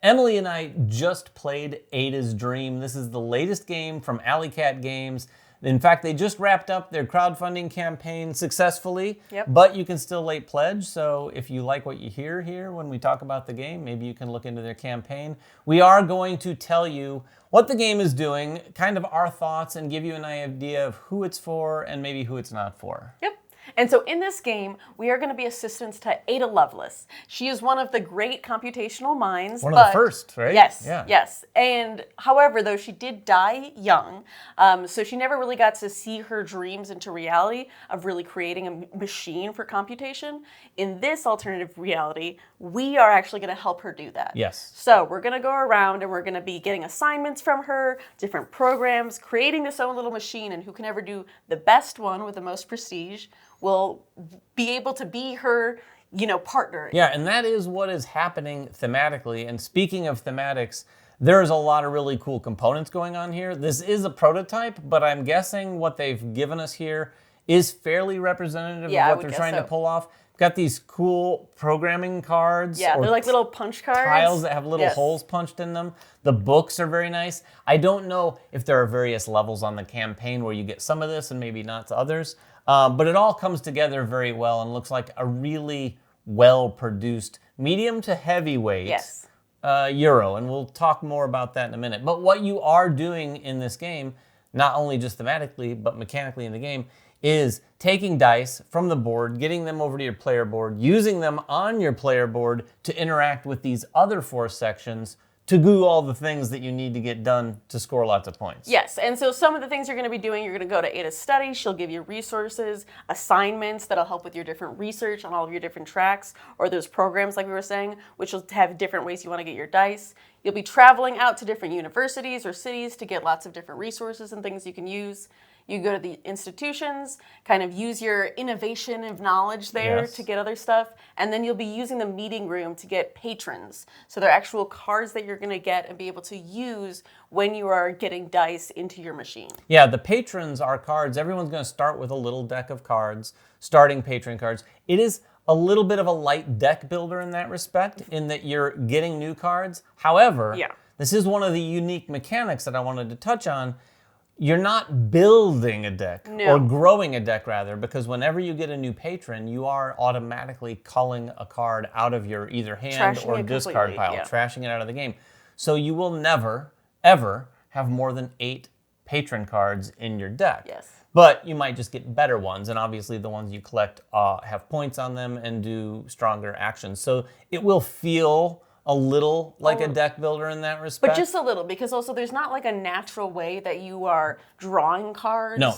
Emily and I just played Ada's Dream. This is the latest game from Alley Cat Games. In fact, they just wrapped up their crowdfunding campaign successfully, but you can still late pledge. So if you like what you hear here when we talk about the game, maybe you can look into their campaign. We are going to tell you what the game is doing, kind of our thoughts, and give you an idea of who it's for and maybe who it's not for. Yep. And so in this game, we are going to be assistants to Ada Lovelace. She is one of the great computational minds. One of the first, right? Yes, yeah. yes. And however, though, she did die young, so she never really got to see her dreams into reality of really creating a machine for computation. In this alternative reality, we are actually going to help her do that. Yes. So we're going to go around and we're going to be getting assignments from her, different programs, creating this own little machine, and who can ever do the best one with the most prestige will be able to be her, partner. Yeah, and that is what is happening thematically. And speaking of thematics, there's a lot of really cool components going on here. This is a prototype, but I'm guessing what they've given us here is fairly representative of what they're trying to pull off. Got these cool programming cards. Yeah, they're like little punch cards. Tiles that have little holes punched in them. The books are very nice. I don't know if there are various levels on the campaign where you get some of this and maybe not to others. But it all comes together very well and looks like a really well-produced medium to heavyweight Euro. And we'll talk more about that in a minute. But what you are doing in this game, not only just thematically, but mechanically in the game, is taking dice from the board, getting them over to your player board, using them on your player board to interact with these other 4 sections to do all the things that you need to get done to score lots of points. Yes, and so some of the things you're going to be doing, you're going to go to Ada's study. She'll give you resources, assignments that'll help with your different research on all of your different tracks, or those programs like we were saying, which will have different ways you want to get your dice. You'll be traveling out to different universities or cities to get lots of different resources and things you can use. You go to the institutions, kind of use your innovation of knowledge there to get other stuff, and then you'll be using the meeting room to get patrons. So they're actual cards that you're going to get and be able to use when you are getting dice into your machine. Yeah, the patrons are cards. Everyone's going to start with a little deck of cards, starting patron cards. It is a little bit of a light deck builder in that respect, in that you're getting new cards. However, this is one of the unique mechanics that I wanted to touch on. You're not building a deck, or growing a deck rather, because whenever you get a new patron, you are automatically culling a card out of your either hand or discard pile, trashing it out of the game. So you will never, ever have more than 8 patron cards in your deck. Yes. But you might just get better ones, and obviously the ones you collect have points on them and do stronger actions. So it will feel a little like a deck builder in that respect. But just a little, because also there's not like a natural way that you are drawing cards. No.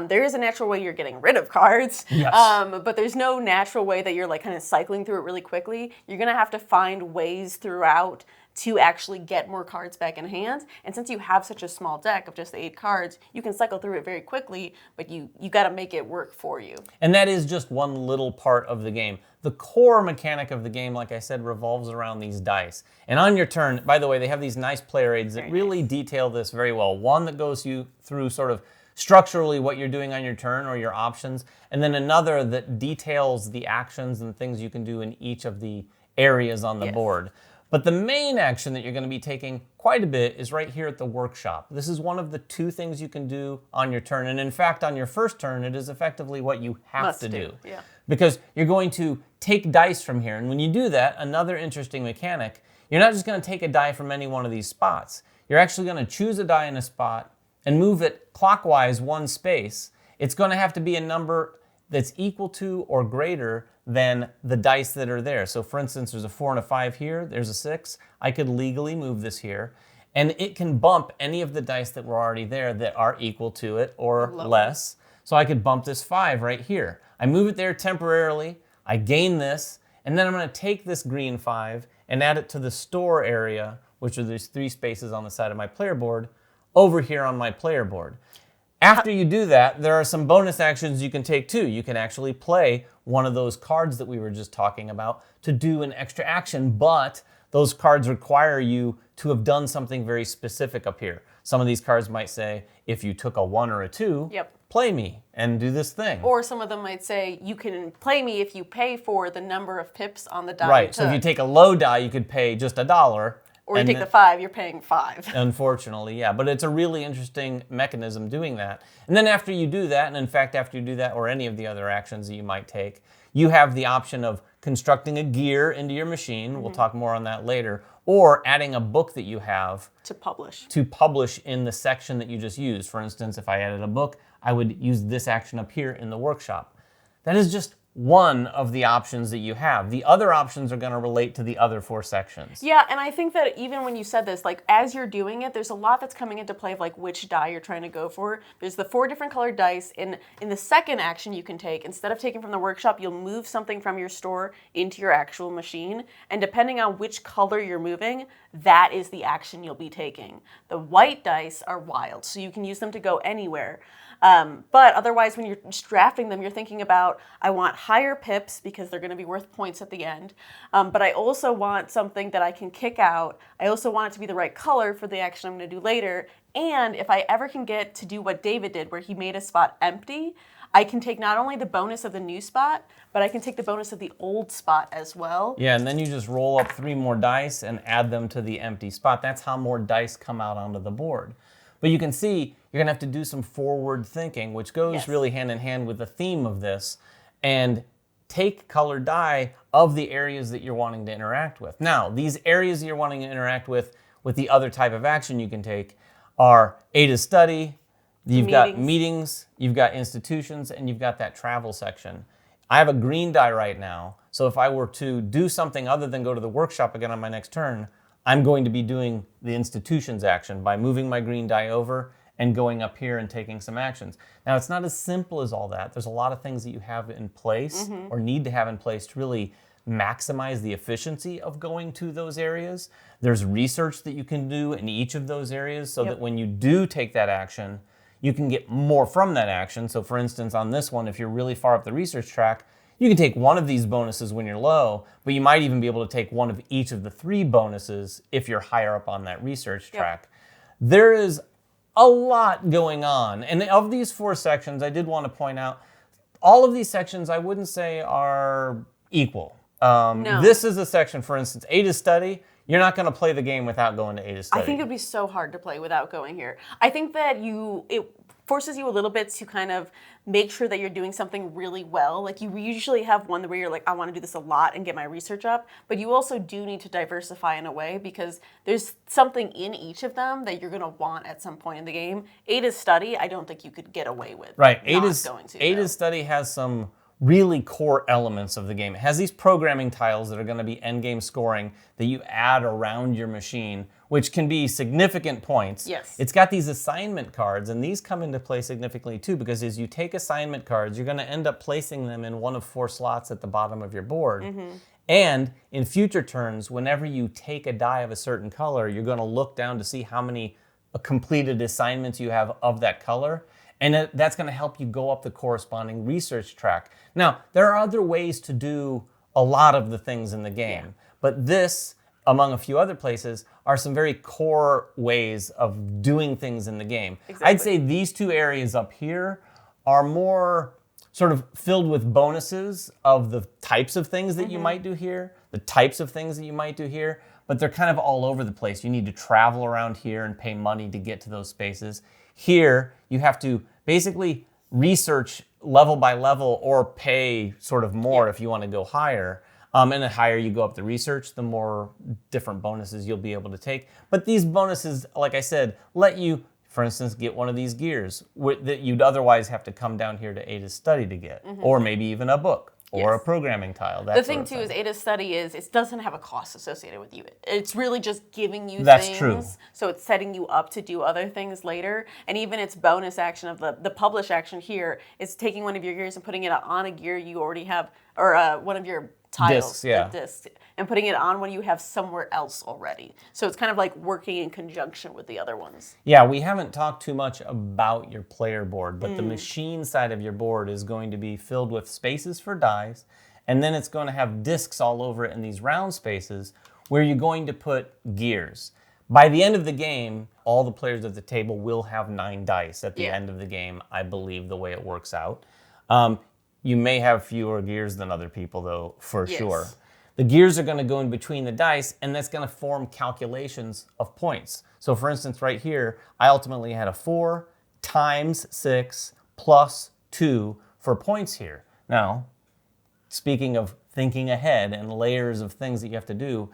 There is a natural way you're getting rid of cards, but there's no natural way that you're like kind of cycling through it really quickly. You're going to have to find ways throughout to actually get more cards back in hand. And since you have such a small deck of just the 8 cards, you can cycle through it very quickly, but you got to make it work for you. And that is just one little part of the game. The core mechanic of the game, like I said, revolves around these dice. And on your turn, by the way, they have these nice player aids that really detail this very well. One that goes you through sort of structurally what you're doing on your turn or your options, and then another that details the actions and things you can do in each of the areas on the board. But the main action that you're going to be taking quite a bit is right here at the workshop. This is one of the 2 things you can do on your turn. And in fact, on your first turn, it is effectively what you have to do. Yeah. Because you're going to take dice from here. And when you do that, another interesting mechanic, you're not just going to take a die from any one of these spots. You're actually going to choose a die in a spot and move it clockwise 1 space. It's going to have to be a number that's equal to or greater than the dice that are there. So for instance, there's a 4 and a 5 here, there's a 6. I could legally move this here, and it can bump any of the dice that were already there that are equal to it or less. So I could bump this 5 right here. I move it there temporarily, I gain this, and then I'm going to take this green 5 and add it to the store area, which are these 3 spaces on the side of my player board, over here on my player board. After you do that, there are some bonus actions you can take too. You can actually play one of those cards that we were just talking about to do an extra action, but those cards require you to have done something very specific up here. Some of these cards might say, if you took a 1 or a 2, play me and do this thing. Or some of them might say, you can play me if you pay for the number of pips on the die. Right, so if you take a low die, you could pay just $1, Or you take the 5, you're paying 5. Unfortunately, yeah. But it's a really interesting mechanism doing that. And then after you do that, and in fact, after you do that, or any of the other actions that you might take, you have the option of constructing a gear into your machine. We'll talk more on that later. Or adding a book that you have To publish. to publish in the section that you just used. For instance, if I added a book, I would use this action up here in the workshop. That is just one of the options that you have. The other options are going to relate to the other 4 sections. Yeah, and I think that even when you said this, like as you're doing it, there's a lot that's coming into play of like which die you're trying to go for. There's the 4 different colored dice. In the second action you can take, instead of taking from the workshop, you'll move something from your store into your actual machine. And depending on which color you're moving, that is the action you'll be taking. The white dice are wild, so you can use them to go anywhere. But otherwise, when you're just drafting them, you're thinking about, I want higher pips because they're going to be worth points at the end. But I also want something that I can kick out. I also want it to be the right color for the action I'm going to do later. And if I ever can get to do what David did, where he made a spot empty, I can take not only the bonus of the new spot, but I can take the bonus of the old spot as well. Yeah, and then you just roll up 3 more dice and add them to the empty spot. That's how more dice come out onto the board. But you can see you're going to have to do some forward thinking, which goes really hand in hand with the theme of this, and take colored die of the areas that you're wanting to interact with. Now, these areas that you're wanting to interact with the other type of action you can take are Ada's study, you've got meetings, you've got institutions, and you've got that travel section. I have a green die right now, so if I were to do something other than go to the workshop again on my next turn, I'm going to be doing the institutions action by moving my green die over and going up here and taking some actions. Now, it's not as simple as all that. There's a lot of things that you have in place or need to have in place to really maximize the efficiency of going to those areas. There's research that you can do in each of those areas so that when you do take that action, you can get more from that action. So for instance, on this one, if you're really far up the research track, you can take one of these bonuses when you're low, but you might even be able to take one of each of the 3 bonuses if you're higher up on that research track. There is a lot going on. And of these 4 sections, I did want to point out, all of these sections I wouldn't say are equal. No. This is a section, for instance, Ada's study. You're not going to play the game without going to Ada's study. I think it would be so hard to play without going here. I think that it forces you a little bit to kind of make sure that you're doing something really well. Like you usually have one where you're like, I want to do this a lot and get my research up, but you also do need to diversify in a way because there's something in each of them that you're going to want at some point in the game. Ada's study, I don't think you could get away with. Right. Ada's study has some really core elements of the game. It has these programming tiles that are going to be endgame scoring that you add around your machine, which can be significant points. Yes. It's got these assignment cards, and these come into play significantly too, because as you take assignment cards, you're going to end up placing them in one of 4 slots at the bottom of your board. And in future turns, whenever you take a die of a certain color, you're going to look down to see how many completed assignments you have of that color. And that's going to help you go up the corresponding research track. Now, there are other ways to do a lot of the things in the game, but this, among a few other places, are some very core ways of doing things in the game. Exactly. I'd say these 2 areas up here are more sort of filled with bonuses of the types of things that you might do here, the types of things that you might do here, but they're kind of all over the place. You need to travel around here and pay money to get to those spaces. Here, you have to basically research level by level or pay sort of more if you want to go higher. And the higher you go up the research, the more different bonuses you'll be able to take. But these bonuses, like I said, let you, for instance, get one of these gears that you'd otherwise have to come down here to Ada's study to get, or maybe even a book. Or a programming tile. The thing too is Ada's study it doesn't have a cost associated with you. It's really just giving you That's things. True. So it's setting you up to do other things later. And even its bonus action of the publish action here is taking one of your gears and putting it on a gear you already have, or one of your tiles, discs, and putting it on when you have somewhere else already. So it's kind of like working in conjunction with the other ones. Yeah, we haven't talked too much about your player board, but the machine side of your board is going to be filled with spaces for dice, and then it's going to have discs all over it in these round spaces where you're going to put gears. By the end of the game, all the players at the table will have 9 dice at the end of the game, I believe, the way it works out. You may have fewer gears than other people, though, for sure. The gears are going to go in between the dice, and that's going to form calculations of points. So for instance, right here, I ultimately had a 4 times 6 plus 2 for points here. Now, speaking of thinking ahead and layers of things that you have to do,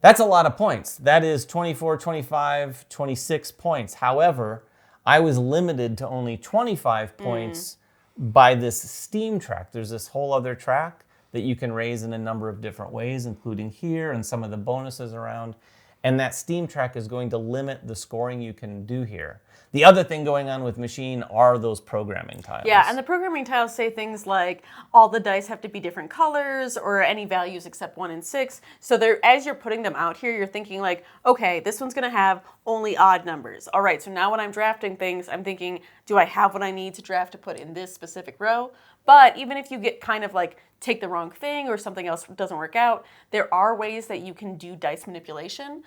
that's a lot of points. That is 24, 25, 26 points. However, I was limited to only 25 points by this steam track. There's this whole other track that you can raise in a number of different ways, including here and some of the bonuses around. And that steam track is going to limit the scoring you can do here. The other thing going on with Machine are those programming tiles. Yeah, and the programming tiles say things like all the dice have to be different colors or any values except 1 and 6. So as you're putting them out here, you're thinking like, okay, this one's going to have only odd numbers. All right, so now when I'm drafting things, I'm thinking, do I have what I need to draft to put in this specific row? But even if you get kind of like take the wrong thing or something else doesn't work out, there are ways that you can do dice manipulation.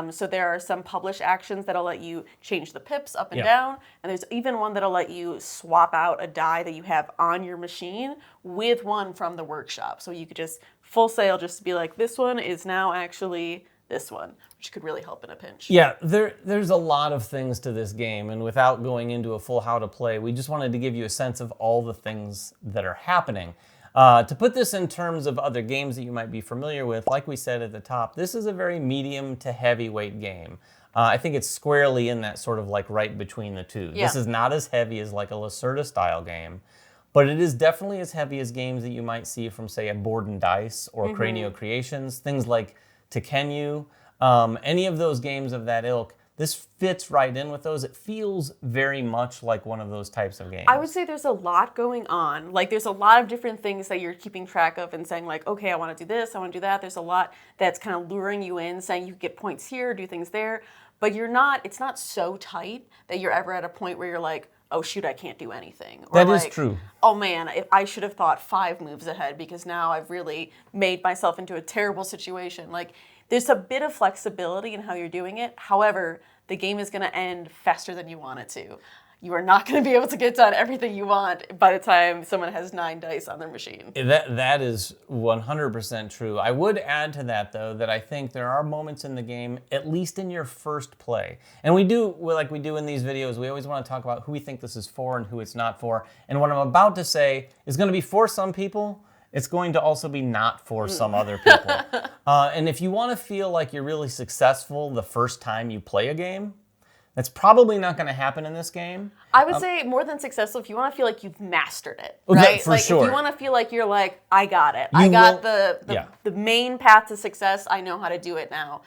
So there are some publish actions that'll let you change the pips up and down. And there's even one that'll let you swap out a die that you have on your machine with one from the workshop. So you could just full sale just be like, this one is now actually this one, which could really help in a pinch. Yeah, there's a lot of things to this game, and without going into a full how to play, we just wanted to give you a sense of all the things that are happening. To put this in terms of other games that you might be familiar with, like we said at the top, this is a very medium to heavyweight game. I think it's squarely in that sort of like right between the two. Yeah. This is not as heavy as like a Lacerda style game, but it is definitely as heavy as games that you might see from, say, a Board and Dice or Cranio Creations, things like Tekenyu, any of those games of that ilk. This fits right in with those. It feels very much like one of those types of games. I would say there's a lot going on. Like there's a lot of different things that you're keeping track of and saying like, okay, I want to do this, I want to do that. There's a lot that's kind of luring you in, saying you get points here, do things there. But it's not so tight that you're ever at a point where you're like, oh shoot, I can't do anything. Or that is true. Oh man, I should have thought 5 moves ahead because now I've really made myself into a terrible situation. Like there's a bit of flexibility in how you're doing it. However, the game is going to end faster than you want it to. You are not going to be able to get done everything you want by the time someone has 9 dice on their machine. That is 100% true. I would add to that, though, that I think there are moments in the game, at least in your first play. And we do, like we do in these videos, we always want to talk about who we think this is for and who it's not for. And what I'm about to say is going to be for some people. It's going to also be not for some other people. And if you want to feel like you're really successful the first time you play a game, that's probably not going to happen in this game. I would say more than successful, if you want to feel like you've mastered it, right? For sure. If you want to feel like you're like, I got it. I got the main path to success. I know how to do it now.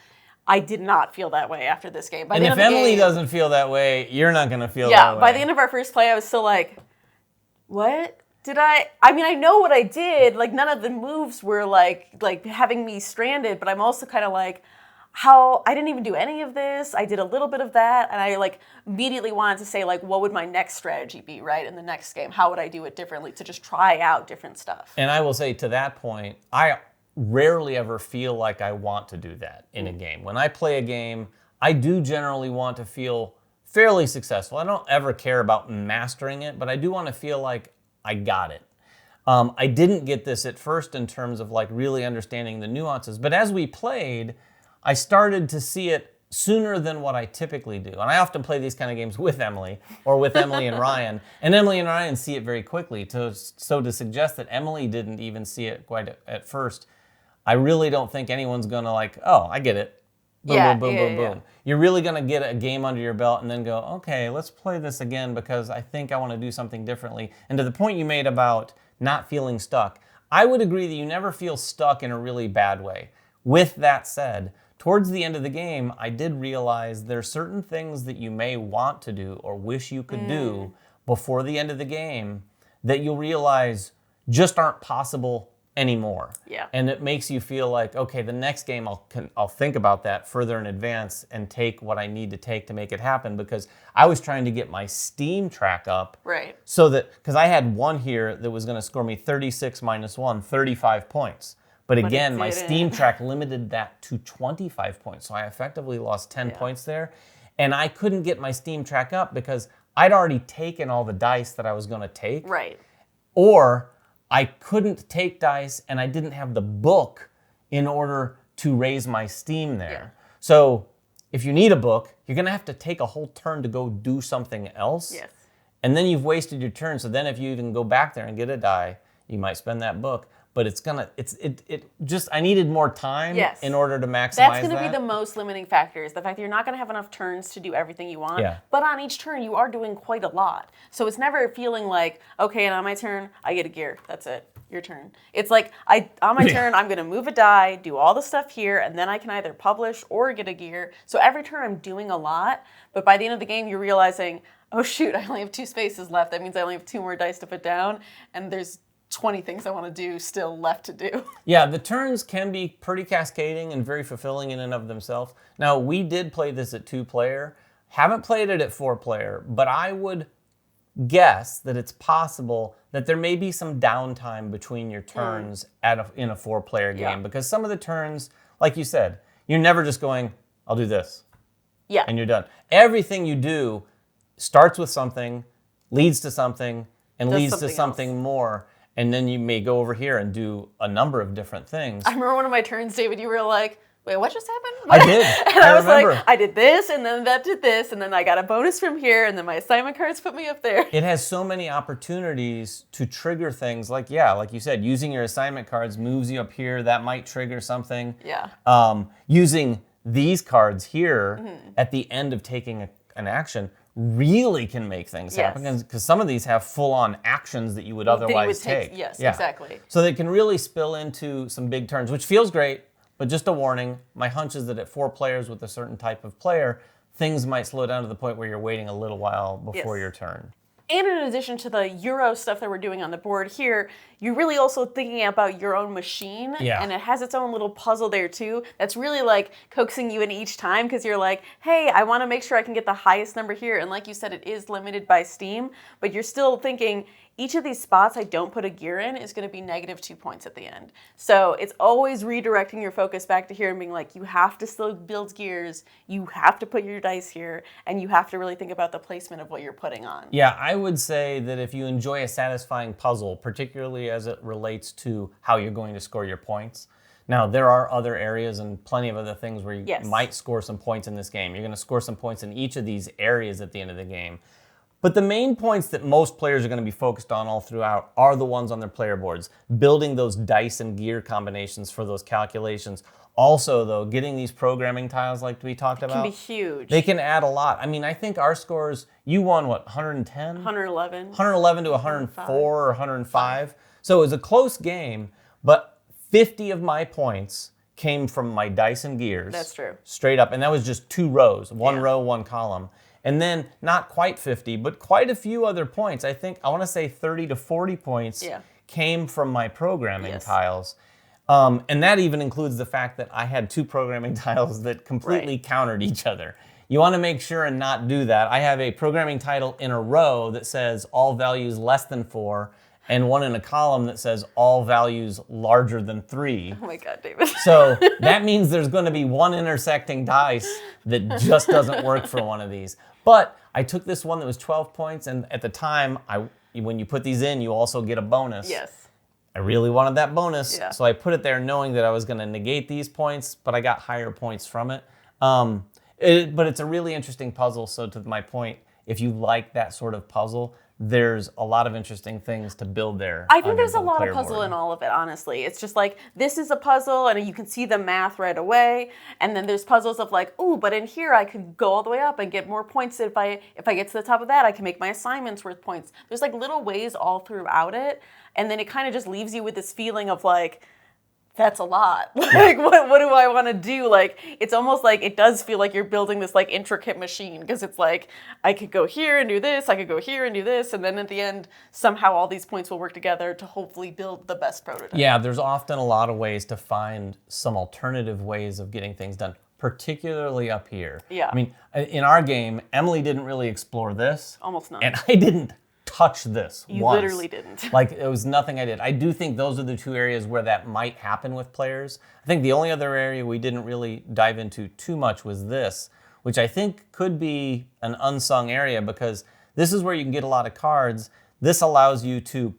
I did not feel that way after this game. And if Emily doesn't feel that way, you're not going to feel that way. Yeah, by the end of our first play, I was still like, what? I mean, I know what I did. Like, none of the moves were like having me stranded, but I'm also kind of like, how I didn't even do any of this. I did a little bit of that, and I like immediately wanted to say like, what would my next strategy be, right? In the next game, how would I do it differently to just try out different stuff? And I will say to that point, I rarely ever feel like I want to do that in a game. When I play a game, I do generally want to feel fairly successful. I don't ever care about mastering it, but I do want to feel like I got it. I didn't get this at first in terms of like really understanding the nuances, but as we played, I started to see it sooner than what I typically do. And I often play these kind of games with Emily or with Emily and Ryan, and Emily and Ryan see it very quickly. So to suggest that Emily didn't even see it quite at first, I really don't think anyone's gonna like, oh, I get it. Boom, boom. You're really going to get a game under your belt and then go, okay, let's play this again because I think I want to do something differently. And to the point you made about not feeling stuck, I would agree that you never feel stuck in a really bad way. With that said, towards the end of the game, I did realize there are certain things that you may want to do or wish you could do before the end of the game that you'll realize just aren't possible anymore. Yeah. And it makes you feel like, okay, the next game I'll think about that further in advance and take what I need to take to make it happen, because I was trying to get my Steam track up. Right. So that, because I had one here that was going to score me 36 minus 1, 35 points. But again, my Steam track limited that to 25 points. So I effectively lost 10 points there. And I couldn't get my Steam track up because I'd already taken all the dice that I was going to take. Right. Or I couldn't take dice and I didn't have the book in order to raise my steam there. Yeah. So if you need a book, you're going to have to take a whole turn to go do something else. Yes. And then you've wasted your turn. So then if you even go back there and get a die, you might spend that book. But I needed more time in order to maximize That's going to be the most limiting factor, is the fact that you're not going to have enough turns to do everything you want. Yeah. But on each turn, you are doing quite a lot. So it's never feeling like, okay, and on my turn, I get a gear. That's it. Your turn. It's like, on my turn, I'm going to move a die, do all the stuff here, and then I can either publish or get a gear. So every turn, I'm doing a lot. But by the end of the game, you're realizing, oh, shoot, I only have 2 spaces left. That means I only have 2 more dice to put down. And there's 20 things I want to do still left to do. Yeah, the turns can be pretty cascading and very fulfilling in and of themselves. Now, we did play this at 2-player. Haven't played it at 4-player, but I would guess that it's possible that there may be some downtime between your turns in a 4-player game, because some of the turns, like you said, you're never just going, I'll do this. Yeah. And you're done. Everything you do starts with something, leads to something, and leads to something more. And then you may go over here and do a number of different things. I remember one of my turns, David, you were like, wait, what just happened? I did. And I was remember. like, I did this, and then that did this, and then I got a bonus from here, and then my assignment cards put me up there. It has so many opportunities to trigger things like you said, using your assignment cards moves you up here. That might trigger something. Yeah. Using these cards here at the end of taking an action really can make things happen, because some of these have full-on actions that you would otherwise take. Yes, exactly. So they can really spill into some big turns, which feels great, but just a warning, my hunch is that at 4 players with a certain type of player, things might slow down to the point where you're waiting a little while before your turn. And in addition to the Euro stuff that we're doing on the board here, you're really also thinking about your own machine. Yeah. And it has its own little puzzle there too. That's really like coaxing you in each time, because you're like, hey, I want to make sure I can get the highest number here. And like you said, it is limited by Steam, but you're still thinking, each of these spots I don't put a gear in is going to be negative 2 points at the end. So it's always redirecting your focus back to here and being like, you have to still build gears, you have to put your dice here, and you have to really think about the placement of what you're putting on. Yeah, I would say that if you enjoy a satisfying puzzle, particularly as it relates to how you're going to score your points. Now, there are other areas and plenty of other things where you might score some points in this game. You're going to score some points in each of these areas at the end of the game. But the main points that most players are going to be focused on all throughout are the ones on their player boards, building those dice and gear combinations for those calculations. Also, though, getting these programming tiles like we talked about. Can be huge. They can add a lot. I mean, I think our scores, you won, what, 110? 111. 111 to 104 or 105. So it was a close game, but 50 of my points came from my dice and gears. That's true. Straight up. And that was just 2 rows, one row, one column. And then not quite 50, but quite a few other points. I think, I want to say 30 to 40 points came from my programming tiles. And that even includes the fact that I had 2 programming tiles that completely countered each other. You want to make sure and not do that. I have a programming title in a row that says all values less than 4, and one in a column that says all values larger than 3. Oh my God, David. So that means there's going to be one intersecting dice that just doesn't work for one of these. But I took this one that was 12 points, and at the time, when you put these in, you also get a bonus. Yes. I really wanted that bonus, so I put it there knowing that I was going to negate these points, but I got higher points from it. But it's a really interesting puzzle, so to my point, if you like that sort of puzzle, there's a lot of interesting things to build there. I think there's a lot of puzzle in all of it, honestly. It's just like, this is a puzzle, and you can see the math right away. And then there's puzzles of like, ooh, but in here I could go all the way up and get more points. If I get to the top of that, I can make my assignments worth points. There's like little ways all throughout it. And then it kind of just leaves you with this feeling of like, that's a lot. Like, what do I want to do? Like, it's almost like it does feel like you're building this like intricate machine, because it's like, I could go here and do this, I could go here and do this, and then at the end, somehow all these points will work together to hopefully build the best prototype. Yeah, there's often a lot of ways to find some alternative ways of getting things done, particularly up here. Yeah. I mean, in our game, Emily didn't really explore this. Almost none. And I didn't touch this You once. literally didn't. Like, it was nothing I did. I do think those are the 2 areas where that might happen with players. I think the only other area we didn't really dive into too much was this, which I think could be an unsung area, because this is where you can get a lot of cards. This allows you to,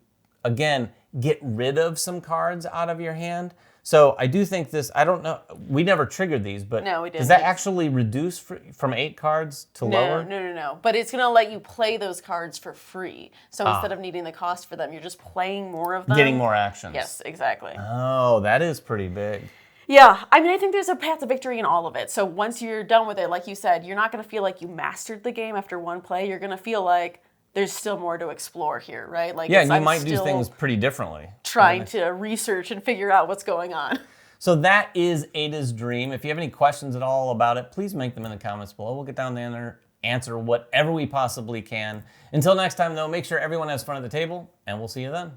again, get rid of some cards out of your hand. So I do think this, I don't know, we never triggered these, but No, we didn't. does that actually reduce from 8 cards to lower? No. But it's going to let you play those cards for free. So instead of needing the cost for them, you're just playing more of them. Getting more actions. Yes, exactly. Oh, that is pretty big. Yeah, I mean, I think there's a path to victory in all of it. So once you're done with it, like you said, you're not going to feel like you mastered the game after one play. You're going to feel like there's still more to explore here, right? Like, Yeah, and you might do things pretty differently. Trying to research and figure out what's going on. So that is Ada's Dream. If you have any questions at all about it, please make them in the comments below. We'll get down there and answer whatever we possibly can. Until next time, though, make sure everyone has fun at the table, and we'll see you then.